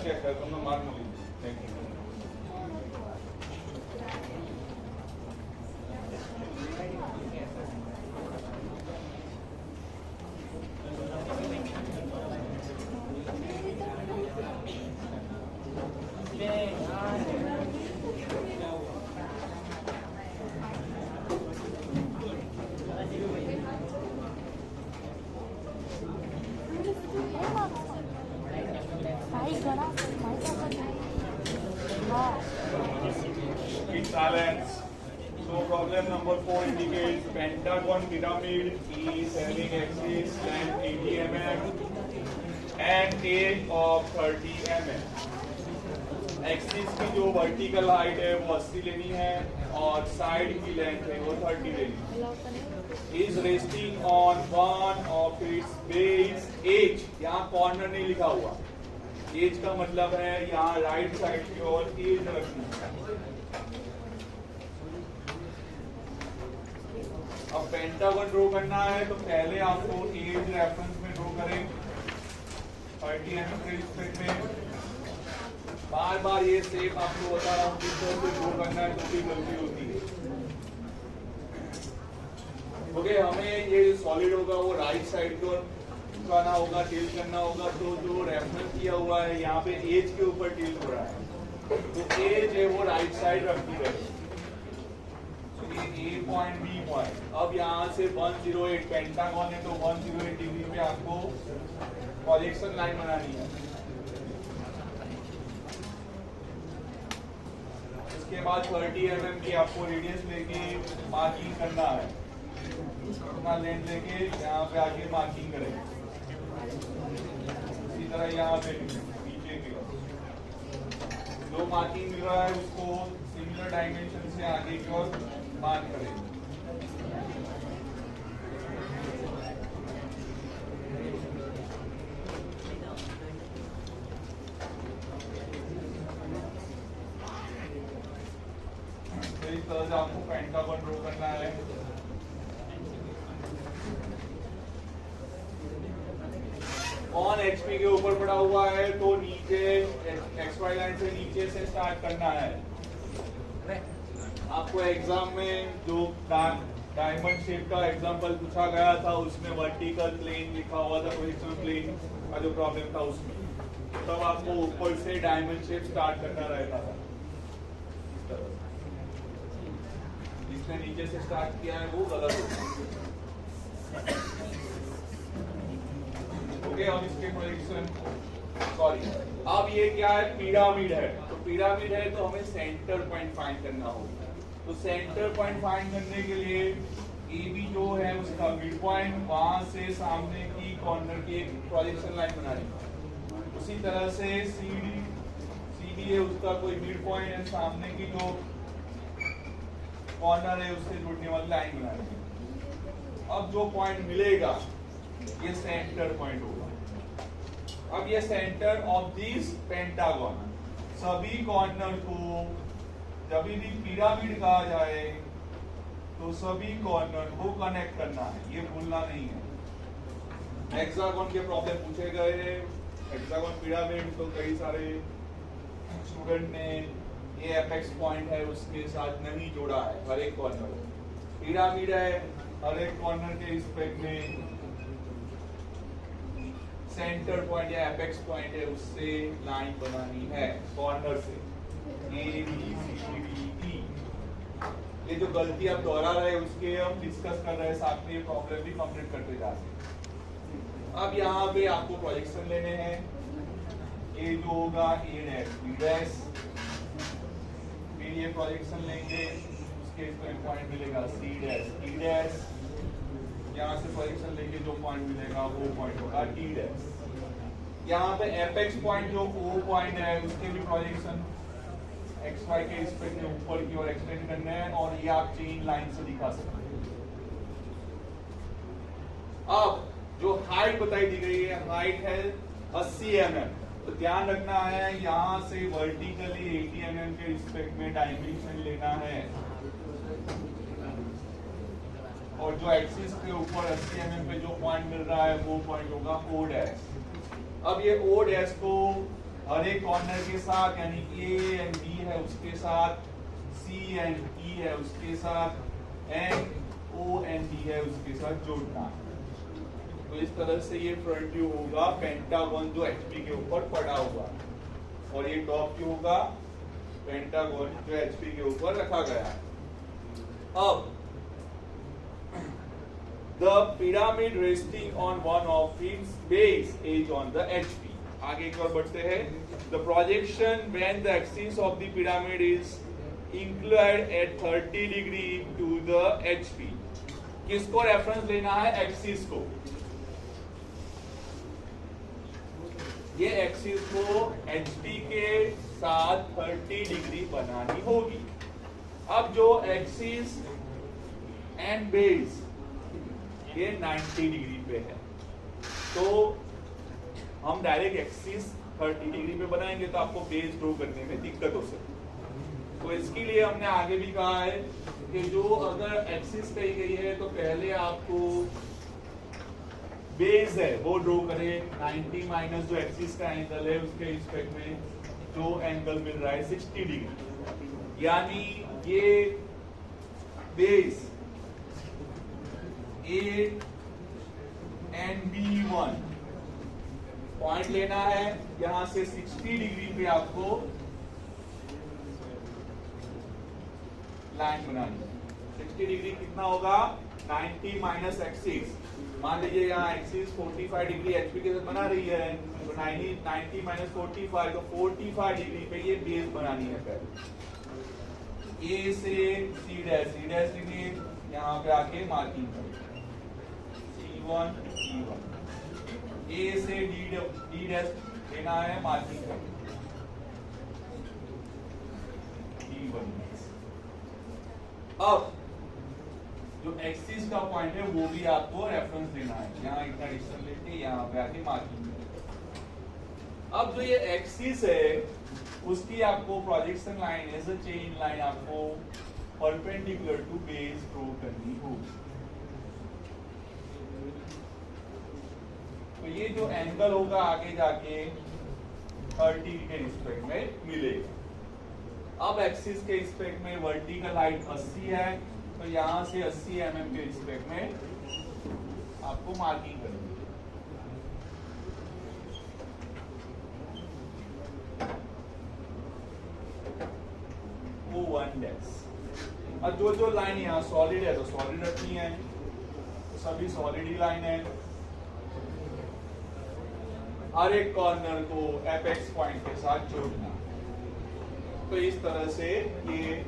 Check कर तुमने mark नहीं Silence. So problem number 4 indicates pentagon pyramid is having axis length 80 mm and age of 30 mm. Axis की जो vertical height है वो 80 लेनी है और साइड की लेंथ है वो 30 लेनी है. Is resting on one of its base. As यहाँ कॉर्नर नहीं लिखा हुआ. एज का मतलब है यहाँ राइट साइड की ओर एज रखनी है. अब पेंटागन ड्रॉ करना है तो पहले आपको एज रेफरेंस में ड्रॉ करें 30 mm के रिस्पेक्ट में. बार बार ये शेप आपको बता रहा हूँ किस तरह से ड्रॉ करना है तो भी गलती होती है. ओके, हमें ये सॉलिड होगा वो राइट साइड को करना होगा, टिल्ट करना होगा. तो जो रेफरेंस किया हुआ है यहाँ पे एज के ऊपर टिल्ट हो रहा है तो एज है वो राइट साइड रखनी रहेगी. ए पॉइंट बी पॉइंट. अब यहाँ से 108 पेंटागन है तो 108 डिग्री पे आपको प्रोजेक्शन लाइन बनानी है. इसके बाद 30 mm की आपको रेडियस लेके मार्किंग करना है. अपना लेंथ लेके यहाँ पे आके मार्किंग करें. इसी तरह यहाँ पे नीचे की जो मार्किंग मिल रहा है उसको सिमिलर डायमेंशन से आगे की ओर मार्क करें. तो इस तरह से आपको पेंटागन ड्रॉ करना है. ऑन एचपी के ऊपर पड़ा हुआ है तो नीचे एक्स वाई लाइन से नीचे से स्टार्ट करना है. आपको एग्जाम में जो डायमंड शेप का एग्जांपल पूछा गया था उसमें वर्टिकल प्लेन लिखा हुआ था, प्रोजेक्शन प्लेन का जो प्रॉब्लम था उसमें तब आपको ऊपर से डायमंड शेप स्टार्ट करना रहता था. जिसने नीचे से स्टार्ट किया है वो गलत होगा. ओके, और इसके प्रोजेक्शन सॉरी. अब ये क्या है? पिरामिड है. तो पिरामिड है तो हमें सेंटर पॉइंट फाइंड करना होगा. तो सेंटर पॉइंट फाइंड करने के लिए ए बी जो है उसका मिड पॉइंट, वहां से सामने की कॉर्नर की एक प्रोजेक्शन लाइन बनानी. उसी तरह से सी डी है उसका कोई मिड पॉइंट है, सामने की जो कॉर्नर है उससे जुड़ने वाली लाइन बनानी. अब जो पॉइंट मिलेगा ये सेंटर पॉइंट होगा. अब ये सेंटर ऑफ दिस पेंटागन. सभी कॉर्नर को जब भी पिरामिड कहा जाए तो सभी कॉर्नर को कनेक्ट करना है, ये भूलना नहीं है. हेक्सागन के प्रॉब्लम पूछे गए हैं. हेक्सागन पिरामिड तो कई सारे स्टूडेंट ने ये एपेक्स पॉइंट है उसके साथ नहीं जोड़ा है. हर एक कॉर्नर पिरामिड है, हर एक कॉर्नर के रिस्पेक्ट में सेंटर पॉइंट या एपेक्स पॉइंट है उससे लाइन बनानी है कॉर्नर से. A B C D E. ये जो गलती आप दोहरा रहे हैं उसके हम डिस्कस कर रहे हैं साथ में, ये प्रॉब्लम भी कंप्लीट करते जा रहे. अब यहाँ पे आपको प्रोजेक्शन लेने हैं. ए जो होगा ए डैश बी डैश. फिर ये प्रोजेक्शन लेंगे उसके पॉइंट मिलेगा सी डैश ई डैश. यहाँ से प्रोजेक्शन लेके जो पॉइंट मिलेगा वो पॉइंट होगा डी डैश. यहाँ पे एपेक्स पॉइंट जो ओ पॉइंट है उसके भी प्रोजेक्शन एक्स वाई के रिस्पेक्ट में ऊपर की ओर एक्सटेंड करने हैं और ये आप चेन लाइन से दिखा सकते हैं. अब जो हाइट बताई दी गई है, हाइट है 80 mm. तो ध्यान रखना है यहाँ से वर्टिकली 80 mm के रिस्पेक्ट में डायमेंशन लेना है और जो एक्सिस के ऊपर 80 mm पे जो पॉइंट मिल रहा है वो पॉइंट होगा ओ डैश. अब ये ओ डैश को हर एक कॉर्नर के साथ, यानी ए एंड बी है उसके साथ, सी एंड ई है उसके साथ, एंड ओ एंड डी है उसके साथ जोड़ना है। तो इस तरह से ये फ्रंट व्यू होगा पेंटागन जो एचपी के ऊपर पड़ा हुआ, और ये टॉप व्यू होगा पेंटागन जो एचपी के ऊपर रखा गया है। अब the pyramid resting on one of its base is on the HP. आगे एक बार बढ़ते हैं। The projection when the axis of the pyramid is inclined at 30 degree to the HP. किसको रेफरेंस लेना है? एक्सिस को। ये एक्सिस को HP के साथ 30 डिग्री बनानी होगी। अब जो एक्सिस एंड बेस ये 90 डिग्री पे है, तो हम डायरेक्ट एक्सिस 30 डिग्री पे बनाएंगे तो आपको बेस ड्रॉ करने में दिक्कत हो सकती है। तो इसके लिए हमने आगे भी कहा है कि जो अगर एक्सिस कही गई है तो पहले आपको बेस है वो ड्रॉ करें। 90 माइनस जो एक्सिस का एंगल है उसके रिस्पेक्ट में जो एंगल मिल रहा है 60 डिग्री, यानी ये base A and B1 point लेना है, यहां से 60 डिग्री पे आपको लाइन बनानी है। 60 डिग्री कितना होगा? 90 माइनस एक्सिस। मान लीजिए यहाँ एक्सिस 45 डिग्री एचपी के साथ बना रही है, तो 90 माइनस 45 तो 45 डिग्री पे ये बेस बनानी है। पहले ए से सी डैश लिखिए, यहाँ पे आके मार्किंग करें C1 ए से डी डैश लेना है, मार्किंग करें D1। अब जो एक्सिस का पॉइंट है वो भी आपको रेफरेंस देना है, यहाँ इतना डिस्टेंस लेके यहाँ पे आके मार्किंग करें। अब जो ये एक्सिस है उसकी आपको projection line as a chain line आपको परपेंडिकुलर टू बेस ड्रॉ करनी होगी। तो ये जो एंगल होगा आगे जाके 30 के रिस्पेक्ट में मिलेगा। अब एक्सिस के रिस्पेक्ट में वर्टिकल हाइट 80 है, तो यहां से 80 mm के रिस्पेक्ट में आपको मार्किंग करनी है। O1 dash. अब जो लाइन यहाँ सॉलिड है तो सॉलिड रखनी है, तो सभी सॉलिड ही लाइन है। हर एक कॉर्नर को एपेक्स पॉइंट के साथ जोड़ना। तो इस तरह से ये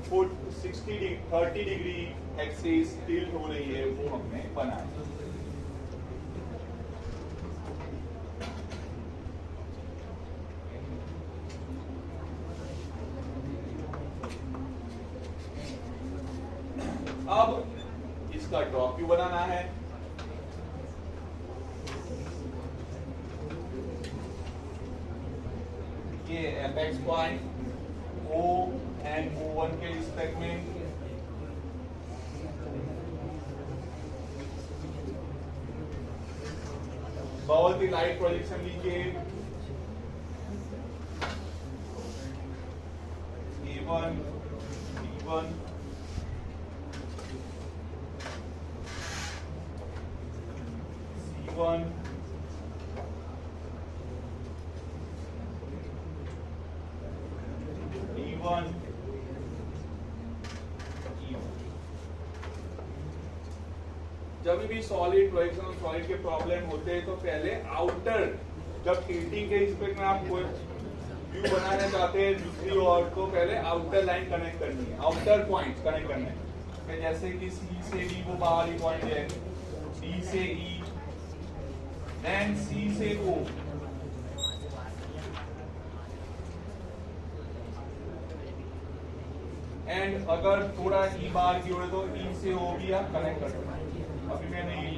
30 डिग्री एक्सिस टिल्ट हो रही है वो हमने बनाया। अब इसका टॉप व्यू बनाना है। ये apex point O and O1 के रिस्पेक्ट में बहुत ही लाइट प्रोजेक्शन लीजिए। A1 B1 C1 D1 जब भी सॉलिड प्रोजेक्शन सॉलिड के प्रॉब्लम होते हैं तो पहले आउटर, जब टिल्टिंग के रिस्पेक्ट में आप कोई व्यू बनाना चाहते हैं दूसरी ओर, तो पहले आउटर लाइन कनेक्ट करनी है, आउटर पॉइंट कनेक्ट करना है। जैसे कि C से D वो बाहरी पॉइंट है, D से E एंड C से O। एंड अगर थोड़ा E बाहर की ओर है तो E से O भी आप कनेक्ट कर सकते हैं। अभी मैंने ये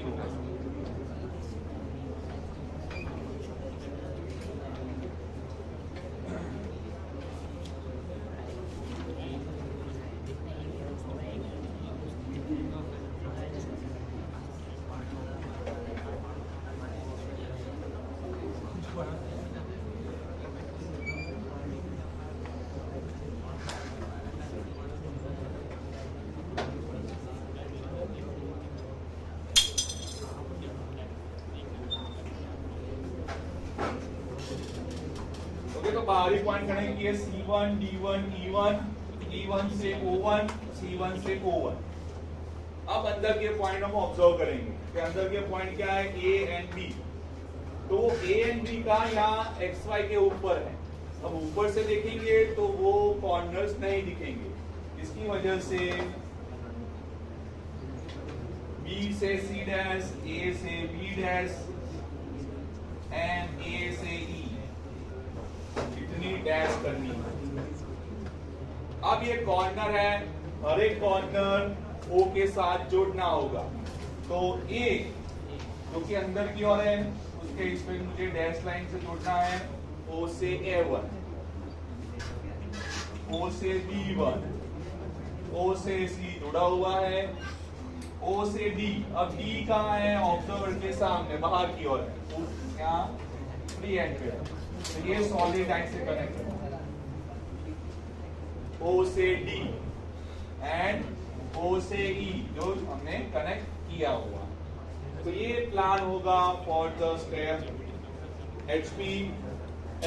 बाहरी पॉइंट कनेक्ट किए C1 D1 E1 E1 से O1 C1 से O1। अब अंदर के पॉइंट हम ऑब्जर्व करेंगे कि अंदर के पॉइंट क्या है A एंड B। तो A एंड B का यहाँ XY के ऊपर है। अब ऊपर से देखेंगे तो वो कॉर्नर्स नहीं दिखेंगे, इसकी वजह से B से C डैश, A से B डैश एंड A से E इतनी डैश करनी है। अब ये कॉर्नर है, हर एक कॉर्नर O के साथ जोड़ना होगा। तो A जो कि अंदर की ओर है उसके इस पे मुझे डैश लाइन से जोड़ना है O से A1, O से B1, O से C जुड़ा हुआ है, O से D। अब D कहाँ है? ऑब्जर्वर के सामने बाहर की ओर है, यहाँ फ्री एंड पे है। तो ये सॉलिड लाइन से कनेक्ट है O से D एंड O से E जो हमने कनेक्ट किया हुआ। तो ये प्लान होगा for the step HP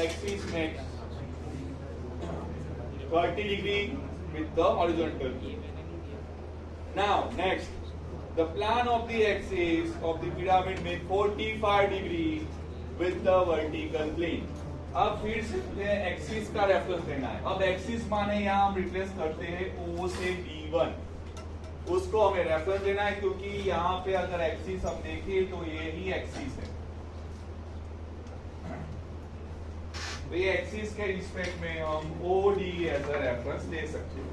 axis next 30 degree with the horizontal. Now next, the plan of the axis of the pyramid make 45 degree with the vertical plane. अब फिर से एक्सिस का रेफरेंस देना है। अब एक्सिस माने यहाँ हम रिप्लेस करते हैं O से D1, उसको हमें रेफरेंस देना है क्योंकि यहाँ पे अगर एक्सिस हम देखें तो ये ही एक्सिस है। तो ये एक्सिस के रिस्पेक्ट में हम OD एज अ रेफरेंस दे सकते हैं।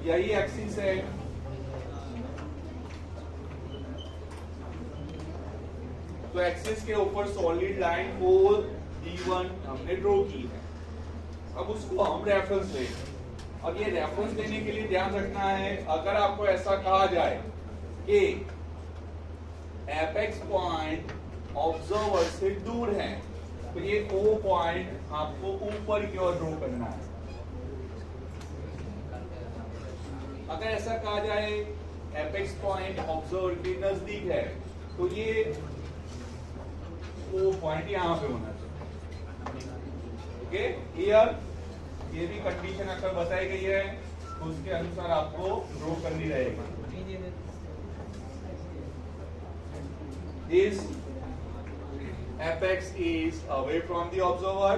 यही एक्सिस है। तो एक्सिस के ऊपर सॉलिड लाइन D1 हमने ड्रॉ की है। अब उसको हम रेफरेंस लेंगे। अब ये रेफरेंस देने के लिए ध्यान रखना है, अगर आपको ऐसा कहा जाए कि एपेक्स पॉइंट ऑब्जर्वर से दूर है तो ये O पॉइंट आपको ऊपर की ओर ड्रॉ करना है। अगर ऐसा कहा जाए एपेक्स पॉइंट ऑब्जर्वर के नजदीक है तो ये O पॉइंट यहाँ पे होना चाहिए। Okay, clear? ये भी कंडीशन अगर बताई गई है तो उसके अनुसार आपको ड्रॉ करनी रहेगी। This apex is away from the observer.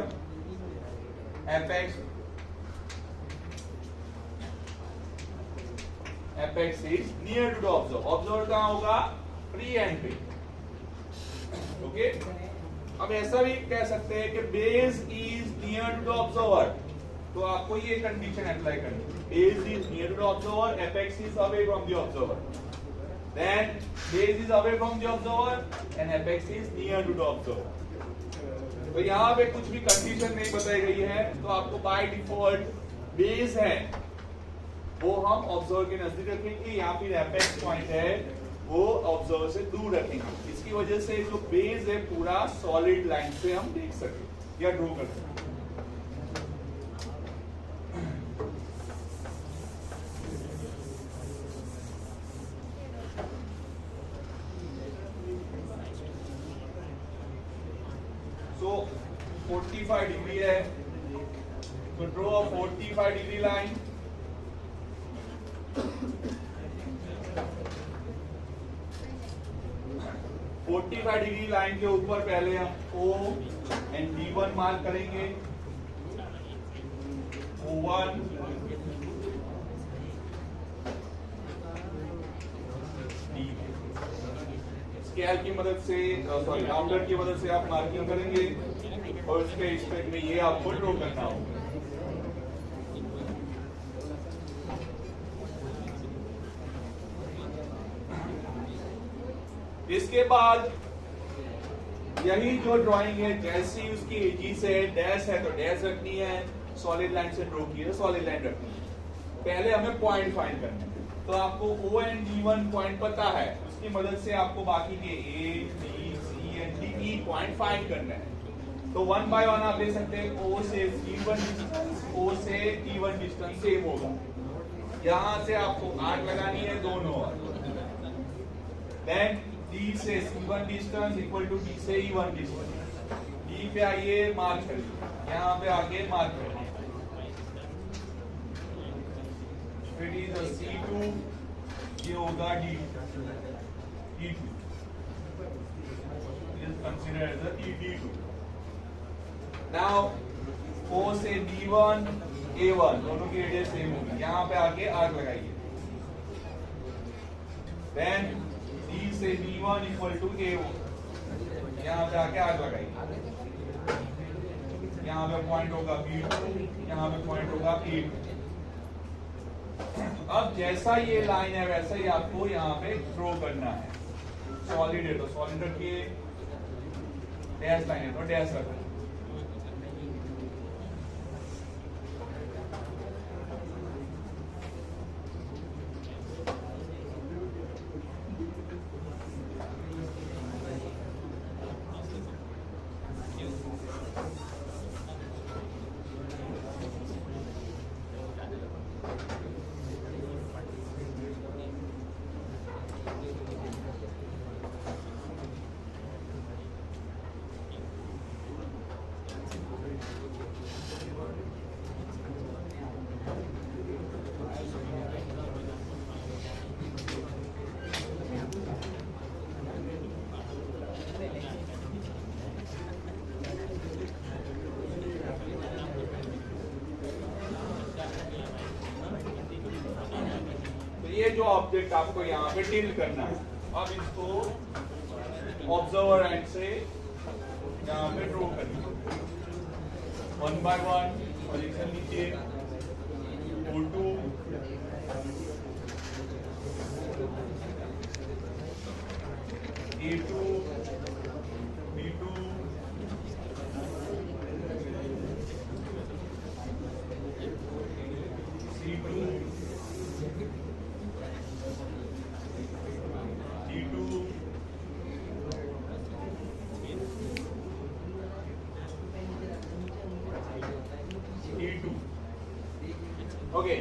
Apex is near to the observer. Observer कहाँ होगा? फ्री एंड पे। ओके, अब ऐसा भी कह सकते हैं कि base is near to the observer, तो आपको ये कंडीशन अप्लाई करनी है। Base is near to the observer, apex is away from the observer. Then base is away from the observer and apex is near to the observer. तो यहाँ पे कुछ भी कंडीशन नहीं बताई गई है, तो आपको बाय डिफॉल्ट बेस है वो हम ऑब्जर्वर के नजदीक रखेंगे, यहाँ पे एपेक्स पॉइंट है वो ऑब्जर्वर से दूर रखेंगे। इसकी वजह से जो बेस है पूरा सॉलिड लाइन से हम देख सके या ड्रॉ कर सके। सो 45 डिग्री है, तो draw 45 degree line. Degree line के ऊपर पहले हम O एंड D1 मार्क करेंगे। O1 स्केल की मदद से, सॉरी राउंडर की मदद से आप मार्किंग करेंगे और उसके रिस्पेक्ट में ये आपको ड्रॉ करना होगा। इसके बाद यही जो ड्राइंग है जैसी उसकी एजिस है, डैश है तो डैश रखनी है, सॉलिड लाइन से ड्रॉ की है सॉलिड लाइन रखनी है। पहले हमें पॉइंट फाइंड करना है, तो आपको O एंड D1 पॉइंट पता है, उसकी मदद से आपको बाकी के A, B, C E point find करना है। तो 1 by 1 आप ले सकते हैं। O से E1 डिस्टेंस, O से E1 डिस्टेंस सेम होगा। यहां से आपको 8 लगानी है दोनों ओर। देन D से C1 distance equal to D से E1 डिस्टेंस। D पे आइए, मार्क करिए, यहाँ पे आके मार्क करिए। फिर इज C2, ये होगा D2, E2 is considered as a E2। Now O से D1 A1 दोनों की रेडियस सेम होगी। यहाँ पे आके आर्क लगाइए। Then D से D1 इक्वल टू A1, यहाँ पे आके आर्क लगाइए। यहाँ पे पॉइंट होगा B2, यहाँ पे पॉइंट होगा A2। अब जैसा ये लाइन है वैसा ही आपको यहाँ पे ड्रॉ करना है। सॉलिड है तो सॉलिड रखिए, डैश लाइन है तो डैश रखिए। ये जो ऑब्जेक्ट आपको यहाँ पे टिल्ट करना है, अब इसको ऑब्जर्वर एंड से यहाँ पे ड्रॉ करिए। 1 by 1 पोजीशन लीजिए। O2 A2 B2 C2 okay.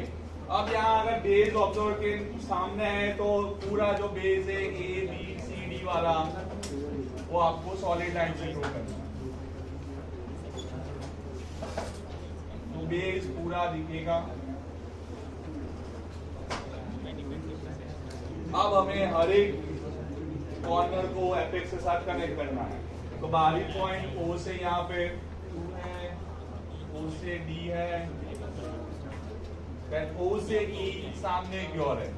अब यहाँ अगर बेस ऑब्जर्वर के सामने है तो पूरा जो बेस है A B C D वाला वो आपको सॉलिड लाइन से ड्रॉ करना है। तो बेस पूरा दिखेगा। अब हमें हर एक कॉर्नर को एपेक्स के साथ कनेक्ट करना है। तो बाहरी पॉइंट O से यहाँ पे 2 है, O से D है, O से E सामने की ओर है।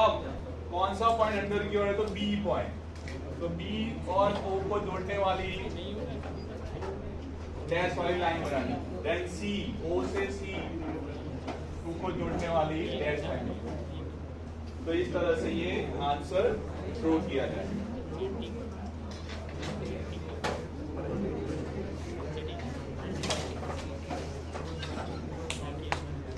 अब कौन सा पॉइंट अंदर की ओर है? तो B पॉइंट। तो B और O को जोड़ने वाली डैश वाली लाइन बनानी। देन C, O से C 2 को जोड़ने वाली डैश लाइन। तो इस तरह से ये आंसर ड्रॉ किया जाए।